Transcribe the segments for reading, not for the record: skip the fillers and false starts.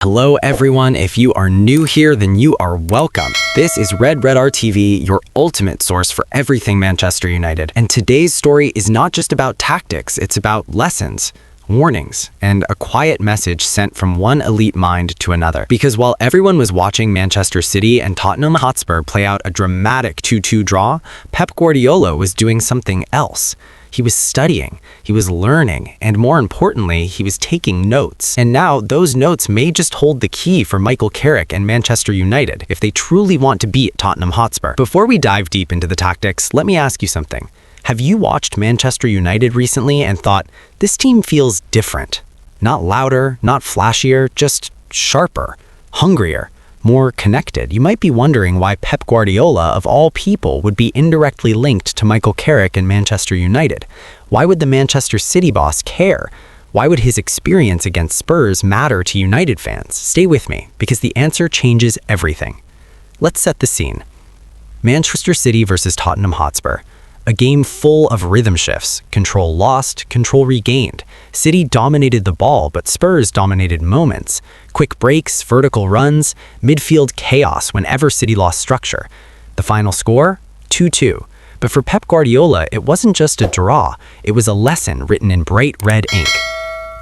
Hello everyone, if you are new here then you are welcome. This is Redar TV, your ultimate source for everything Manchester United. And today's story is not just about tactics, it's about lessons, warnings, and a quiet message sent from one elite mind to another. Because while everyone was watching Manchester City and Tottenham Hotspur play out a dramatic 2-2 draw, Pep Guardiola was doing something else. He was studying, he was learning, and more importantly, he was taking notes. And now those notes may just hold the key for Michael Carrick and Manchester United if they truly want to beat Tottenham Hotspur. Before we dive deep into the tactics, let me ask you something. Have you watched Manchester United recently and thought, this team feels different? Not louder, not flashier, just sharper, hungrier, more connected. You might be wondering why Pep Guardiola, of all people, would be indirectly linked to Michael Carrick and Manchester United. Why would the Manchester City boss care? Why would his experience against Spurs matter to United fans? Stay with me, because the answer changes everything. Let's set the scene. Manchester City versus Tottenham Hotspur. A game full of rhythm shifts, control lost, control regained. City dominated the ball, but Spurs dominated moments. Quick breaks, vertical runs, midfield chaos whenever City lost structure. The final score? 2-2. But for Pep Guardiola, it wasn't just a draw, it was a lesson written in bright red ink.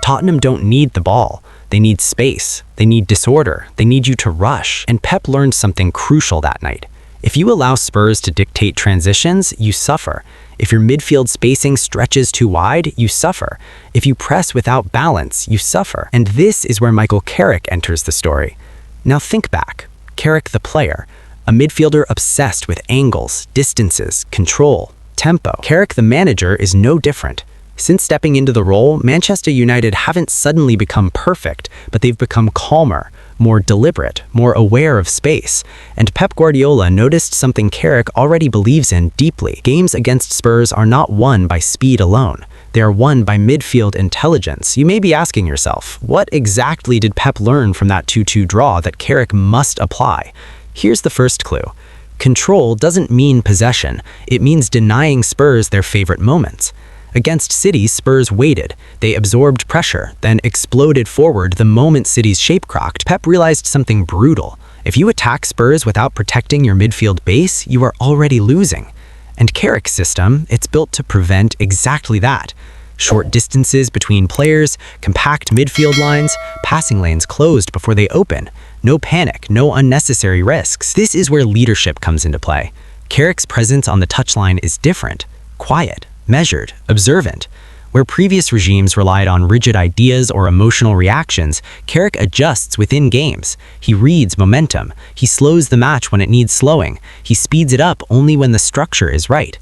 Tottenham don't need the ball. They need space. They need disorder. They need you to rush. And Pep learned something crucial that night. If you allow Spurs to dictate transitions, you suffer. If your midfield spacing stretches too wide, you suffer. If you press without balance, you suffer. And this is where Michael Carrick enters the story. Now think back. Carrick the player, a midfielder obsessed with angles, distances, control, tempo. Carrick the manager is no different. Since stepping into the role, Manchester United haven't suddenly become perfect, but they've become calmer, more deliberate, more aware of space. And Pep Guardiola noticed something Carrick already believes in deeply. Games against Spurs are not won by speed alone. They are won by midfield intelligence. You may be asking yourself, what exactly did Pep learn from that 2-2 draw that Carrick must apply? Here's the first clue. Control doesn't mean possession. It means denying Spurs their favorite moments. Against City, Spurs waited. They absorbed pressure, then exploded forward the moment City's shape cracked. Pep realized something brutal. If you attack Spurs without protecting your midfield base, you are already losing. And Carrick's system, it's built to prevent exactly that. Short distances between players, compact midfield lines, passing lanes closed before they open. No panic, no unnecessary risks. This is where leadership comes into play. Carrick's presence on the touchline is different, quiet, measured, observant. Where previous regimes relied on rigid ideas or emotional reactions, Carrick adjusts within games. He reads momentum. He slows the match when it needs slowing. He speeds it up only when the structure is right.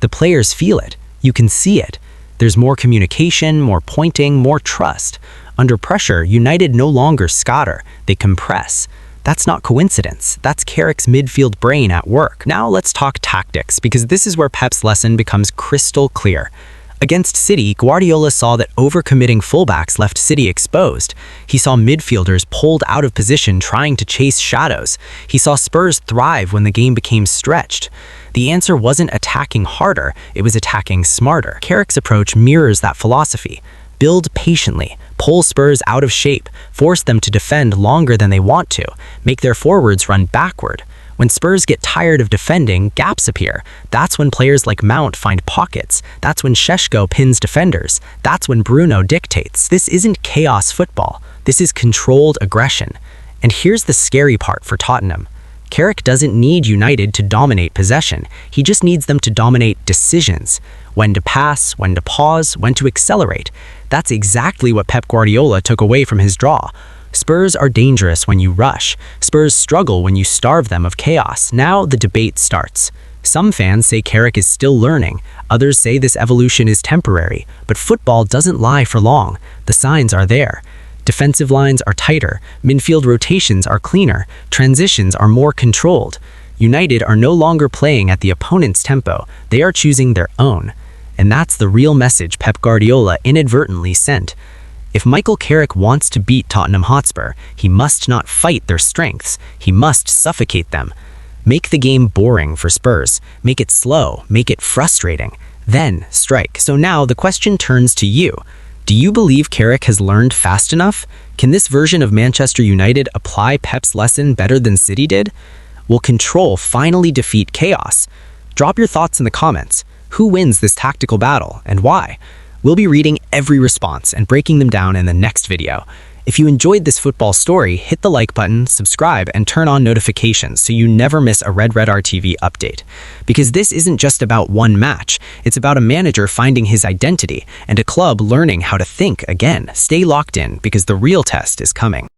The players feel it. You can see it. There's more communication, more pointing, more trust. Under pressure, United no longer scatter. They compress. That's not coincidence. That's Carrick's midfield brain at work. Now let's talk tactics, because this is where Pep's lesson becomes crystal clear. Against City, Guardiola saw that overcommitting fullbacks left City exposed. He saw midfielders pulled out of position trying to chase shadows. He saw Spurs thrive when the game became stretched. The answer wasn't attacking harder, it was attacking smarter. Carrick's approach mirrors that philosophy. Build patiently, pull Spurs out of shape, force them to defend longer than they want to, make their forwards run backward. When Spurs get tired of defending, gaps appear. That's when players like Mount find pockets. That's when Šeško pins defenders. That's when Bruno dictates. This isn't chaos football. This is controlled aggression. And here's the scary part for Tottenham. Carrick doesn't need United to dominate possession. He just needs them to dominate decisions. When to pass, when to pause, when to accelerate. That's exactly what Pep Guardiola took away from his draw. Spurs are dangerous when you rush. Spurs struggle when you starve them of chaos. Now the debate starts. Some fans say Carrick is still learning. Others say this evolution is temporary. But football doesn't lie for long. The signs are there. Defensive lines are tighter. Midfield rotations are cleaner. Transitions are more controlled. United are no longer playing at the opponent's tempo. They are choosing their own. And that's the real message Pep Guardiola inadvertently sent. If Michael Carrick wants to beat Tottenham Hotspur, he must not fight their strengths. He must suffocate them. Make the game boring for Spurs. Make it slow. Make it frustrating. Then strike. So now the question turns to you. Do you believe Carrick has learned fast enough? Can this version of Manchester United apply Pep's lesson better than City did? Will control finally defeat chaos? Drop your thoughts in the comments. Who wins this tactical battle and why? We'll be reading every response and breaking them down in the next video. If you enjoyed this football story, hit the like button, subscribe, and turn on notifications so you never miss a Redar TV update. Because this isn't just about one match, it's about a manager finding his identity and a club learning how to think again. Stay locked in because the real test is coming.